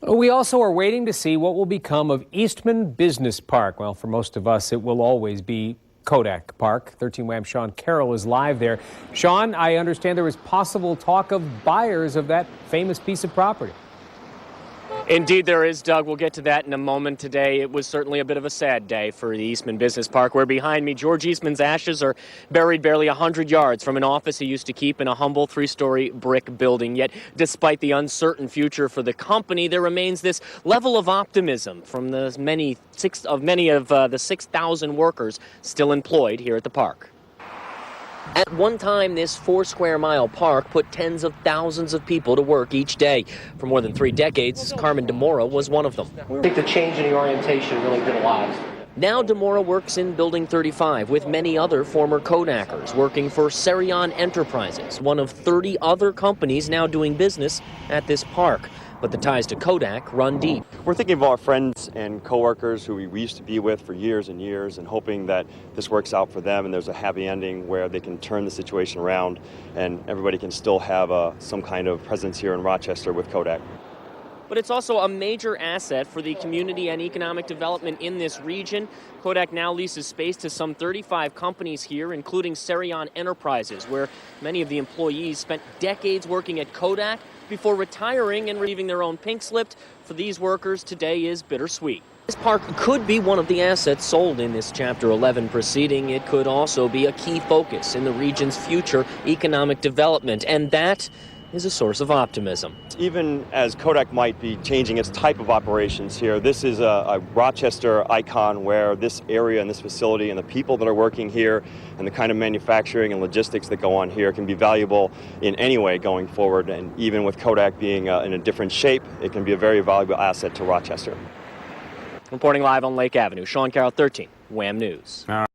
We also are waiting to see what will become of Eastman Business Park. Well, for most of us, it will always be Kodak Park. 13 Wham Sean Carroll is live there. Sean, I understand there was possible talk of buyers of that famous piece of property. Indeed there is, Doug. We'll get to that in a moment. Today it was certainly a bit of a sad day for the Eastman Business Park, where behind me George Eastman's ashes are buried barely 100 yards from an office he used to keep in a humble 3-story brick building. Yet despite the uncertain future for the company, there remains this level of optimism from the many of the 6,000 workers still employed here at the park. At one time, this 4-square-mile park put tens of thousands of people to work each day. For more than 3 decades, Carmen DeMora was one of them. I think the change in the orientation really did a lot. Now DeMora works in Building 35 with many other former Kodakers, working for Serion Enterprises, one of 30 other companies now doing business at this park. But the ties to Kodak run deep. We're thinking of our friends and coworkers who we used to be with for years and years, and hoping that this works out for them and there's a happy ending where they can turn the situation around and everybody can still have some kind of presence here in Rochester with Kodak. But it's also a major asset for the community and economic development in this region. Kodak now leases space to some 35 companies here, including Serion Enterprises, where many of the employees spent decades working at Kodak before retiring and receiving their own pink slip. For these workers, today is bittersweet. This park could be one of the assets sold in this Chapter 11 proceeding. It could also be a key focus in the region's future economic development, and that is a source of optimism. Even as Kodak might be changing its type of operations here, this is a Rochester icon where this area and this facility and the people that are working here and the kind of manufacturing and logistics that go on here can be valuable in any way going forward. And even with Kodak being in a different shape, it can be a very valuable asset to Rochester. Reporting live on Lake Avenue, Sean Carroll, 13 Wham News.